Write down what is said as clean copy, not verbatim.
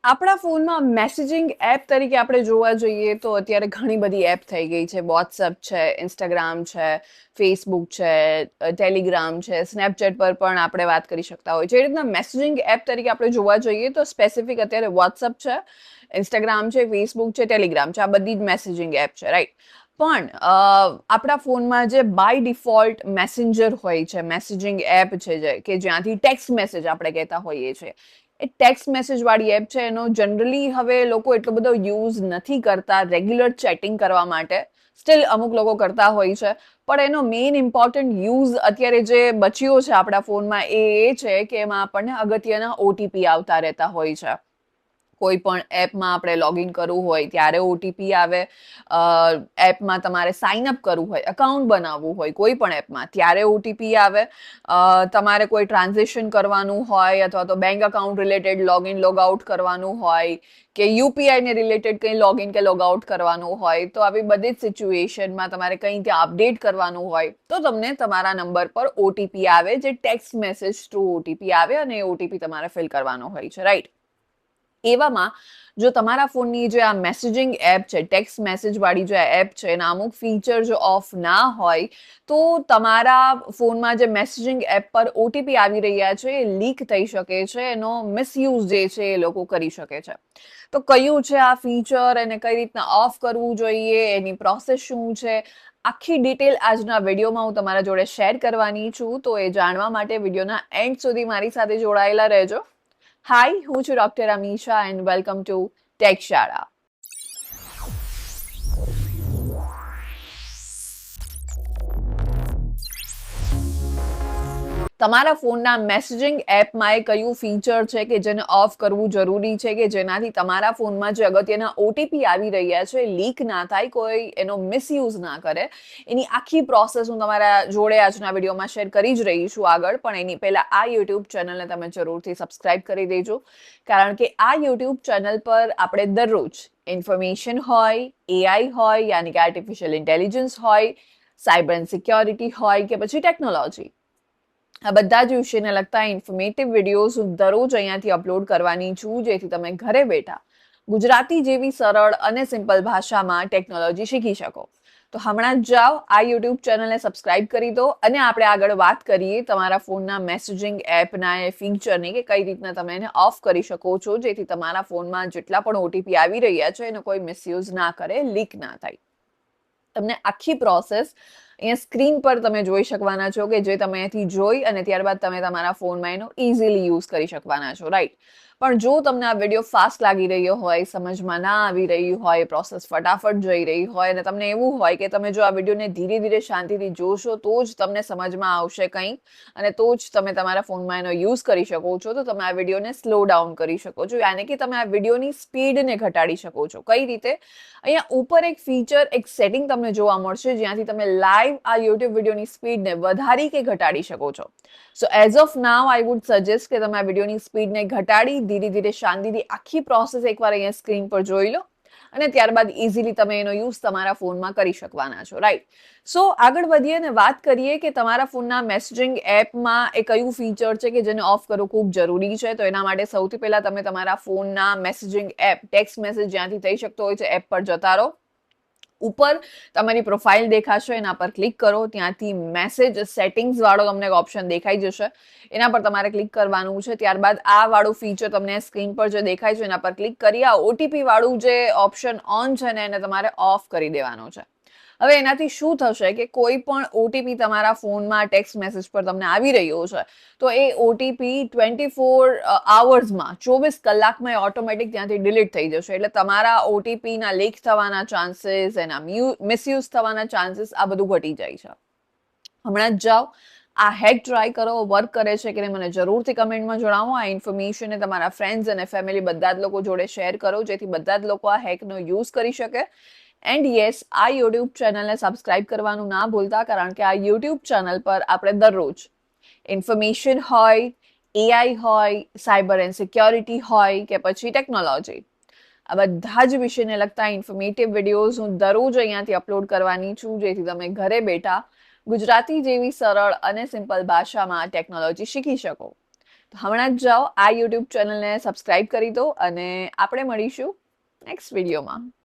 આપણા ફોનમાં messaging app તરીકે આપણે જોવા જઈએ તો અત્યારે ઘણી બધી એપ થઈ ગઈ છે. વોટ્સઅપ છે, ઇન્સ્ટાગ્રામ છે, ફેસબુક છે, ટેલિગ્રામ છે, સ્નેપચેટ પર પણ આપણે વાત કરી શકતા હોય છે. એ રીતના મેસેજિંગ એપ તરીકે આપણે જોવા જઈએ તો સ્પેસિફિક અત્યારે વોટ્સઅપ છે, ઇન્સ્ટાગ્રામ છે, ફેસબુક છે, ટેલિગ્રામ છે. આ બધી જ મેસેજિંગ એપ છે, રાઈટ? પણ આપણા ફોનમાં જે બાય ડિફોલ્ટ મેસેન્જર હોય છે, મેસેજિંગ એપ છે કે જ્યાંથી ટેક્સ્ટ મેસેજ આપણે કહેતા હોઈએ છીએ, એ ટેક્સ્ટ મેસેજ વાળી એપ છે. એનો જનરલી હવે લોકો એટલો બધો યુઝ નથી કરતા રેગ્યુલર ચેટિંગ કરવા માટે. સ્ટીલ અમુક લોકો કરતા હોય છે, પણ એનો મેઇન ઇમ્પોર્ટન્ટ યુઝ અત્યારે જે બચ્યો છે આપણા ફોનમાં એ છે કે એમાં આપણને અગત્યના ઓટીપી આવતા રહેતા હોય છે. કોઈ પણ એપમાં આપણે લોગિન કરવું હોય ત્યારે ઓટીપી આવે. એપમાં તમારે સાઇન અપ કરવું હોય, અકાઉન્ટ બનાવવું હોય કોઈ પણ એપમાં ત્યારે ઓટીપી આવે. તમારે કોઈ ટ્રાન્ઝેક્શન કરવાનું હોય અથવા તો bank account related login logout કરવાનું હોય કે યુપીઆઈ ને રિલેટેડ કંઈ લોગિન કે લોગઆઉટ કરવાનું હોય, તો આવી બધી જ સિચ્યુએશનમાં તમારે કંઈ ત્યાં અપડેટ કરવાનું હોય તો તમને તમારા નંબર પર ઓટીપી આવે, જે ટેક્સ્ટ મેસેજ થ્રુ ઓટીપી આવે અને એ ઓટીપી તમારે ફિલ કરવાનો હોય છે, રાઈટ? એવામાં જો તમારા ફોનની જે આ મેસેજિંગ એપ છે, ટેક્સ્ટ મેસેજ વાળી જે એપ છે, એના અમુક ફીચર જો ઓફ ના હોય તો તમારા ફોનમાં જે મેસેજિંગ એપ પર ઓટીપી આવી રહ્યા છે એ લીક થઈ શકે છે. એનો મિસયુઝ જે છે એ લોકો કરી શકે છે. તો કયું છે આ ફીચર, એને કઈ રીતના ઓફ કરવું જોઈએ, એની પ્રોસેસ શું છે, આખી ડિટેલ આજના વિડીયોમાં હું તમારા જોડે શેર કરવાની છું. તો એ જાણવા માટે વિડીયોના એન્ડ સુધી મારી સાથે જોડાયેલા રહેજો. હાય, હું છું doctor Amisha and welcome to take શાળા. તમારા ફોનના મેસેજિંગ એપમાં એ કયું ફીચર છે કે જેને ઓફ કરવું જરૂરી છે કે જેનાથી તમારા ફોનમાં જે અગત્યના ઓટીપી આવી રહ્યા છે લીક ના થાય, કોઈ એનો મિસયુઝ ના કરે. એની આખી પ્રોસેસ હું તમારા જોડે આજના વિડીયોમાં શેર કરી જ રહી છું આગળ. પણ એની પહેલા આ યુટ્યુબ ચેનલને તમે જરૂરથી સબસ્ક્રાઇબ કરી દેજો, કારણ કે આ યુટ્યુબ ચેનલ પર આપણે દરરોજ ઇન્ફોર્મેશન હોય, એઆઈ હોય યાની કે આર્ટિફિશિયલ ઇન્ટેલિજન્સ હોય, સાયબર એન્ડ સિક્યોરિટી હોય કે પછી ટેકનોલોજી, આ બધા જ વિષયને લગતા ઇન્ફોર્મેટિવ વિડીયોઝ હું દરરોજ અહીંયાથી અપલોડ કરવાની છું, જેથી તમે ઘરે બેઠા ગુજરાતી જેવી સરળ અને સિમ્પલ ભાષામાં ટેકનોલોજી શીખી શકો. તો હમણાં જ જાઓ, આ યુટ્યુબ ચેનલને સબસ્ક્રાઇબ કરી દો અને આપણે આગળ વાત કરીએ તમારા ફોનના મેસેજિંગ એપના એ ફીચરની કે કઈ રીતના તમે એને ઓફ કરી શકો છો, જેથી તમારા ફોનમાં જેટલા પણ ઓટીપી આવી રહ્યા છે એનો કોઈ મિસયુઝ ના કરે, લીક ના થાય. તમને આખી પ્રોસેસ અહીંયા સ્ક્રીન પર તમે જોઈ શકવાના છો કે જે તમે અહીંથી જોઈ અને ત્યારબાદ તમે તમારા ફોનમાં એનો ઇઝીલી યુઝ કરી શકવાના છો, રાઈટ? પણ જો તમને આ વિડીયો ફાસ્ટ લાગી રહ્યો હોય, સમજમાં ના આવી રહી હોય, પ્રોસેસ ફટાફટ જઈ રહી હોય અને તમને એવું હોય કે તમે જો આ વિડીયોને ધીરે ધીરે શાંતિથી જોશો તો જ તમને સમજમાં આવશે કંઈ અને તો જ તમે તમારા ફોનમાં એનો યુઝ કરી શકો છો, તો તમે આ વિડીયોને સ્લો ડાઉન કરી શકો છો, યાની કે તમે આ વિડીયોની સ્પીડને ઘટાડી શકો છો. કઈ રીતે? અહીંયા ઉપર એક ફીચર, એક સેટિંગ તમને જોવા મળશે જ્યાંથી તમે લાઈવ આ યુટ્યુબ વિડીયોની સ્પીડને વધારી કે ઘટાડી શકો છો. સો as of now I would suggest કે તમે આ વિડીયોની સ્પીડને ઘટાડી ધીરે ધીરે શાંતિથી આખી પ્રોસેસ એકવાર અહીંયા સ્ક્રીન પર જોઈ લો અને ત્યારબાદ ઇઝીલી તમે એનો યુઝ તમારા ફોનમાં કરી શકવાના છો, રાઈટ? સો આગળ વધીએ અને વાત કરીએ કે તમારા ફોનના મેસેજિંગ એપમાં એ કયું ફીચર છે કે જેને ઓફ કરવું ખૂબ જરૂરી છે. તો એના માટે સૌથી પહેલા તમે તમારા ફોનના મેસેજિંગ એપ, ટેક્સ્ટ મેસેજ જ્યાંથી થઈ શકતો હોય છે એપ પર જતા રહો. ઉપર તમારી પ્રોફાઇલ દેખાશે, એના પર ક્લિક કરો. ત્યાંથી મેસેજ સેટિંગ્સ વાળો તમને એક ઓપ્શન દેખાઈ જશે, એના પર તમારે ક્લિક કરવાનું છે. ત્યારબાદ આ વાળું ફીચર તમને સ્ક્રીન પર જે દેખાય છે એના પર ક્લિક કરી આ ઓટીપી વાળું જે ઓપ્શન ઓન છે ને એને તમારે ઓફ કરી દેવાનું છે. હવે એનાથી શું થશે કે કોઈ પણ ઓટીપી તમારા ફોનમાં ટેક્સ્ટ મેસેજ પર તમને આવી રહ્યો છે તો એ ઓટીપી 24 આવર્સમાં, 24 કલાકમાં ઓટોમેટિક ત્યાંથી ડિલીટ થઈ જશે. એટલે તમારા ઓટીપીના લીક થવાના ચાન્સીસ, એના મિસયુઝ થવાના ચાન્સીસ આ બધું ઘટી જાય છે. હમણાં જ જાઓ, આ હેક ટ્રાય કરો, વર્ક કરે છે કે મને જરૂરથી કમેન્ટમાં જણાવો. આ ઇન્ફોર્મેશન તમારા ફ્રેન્ડ્સ અને ફેમિલી બધા જ લોકો જોડે શેર કરો, જેથી બધા જ લોકો આ હેકનો યુઝ કરી શકે. એન્ડ યસ, આ યુટ્યુબ ચેનલને સબસ્ક્રાઇબ કરવાનું ના ભૂલતા, કારણ કે આ યુટ્યુબ ચેનલ પર આપણે દરરોજ ઇન્ફોર્મેશન હોય, એઆઈ હોય, સાયબર એન્ડ સિક્યોરિટી હોય કે પછી ટેકનોલોજી, આ બધા જ વિષયને લગતા ઇન્ફોર્મેટિવ વિડીયોઝ હું દરરોજ અહીંયાથી અપલોડ કરવાની છું, જેથી તમે ઘરે બેઠા ગુજરાતી જેવી સરળ અને સિમ્પલ ભાષામાં ટેકનોલોજી શીખી શકો. હમણાં જ જાઓ આ યુટ્યુબ ચેનલને સબસ્ક્રાઇબ કરી દો અને આપણે મળીશું નેક્સ્ટ વિડીયોમાં.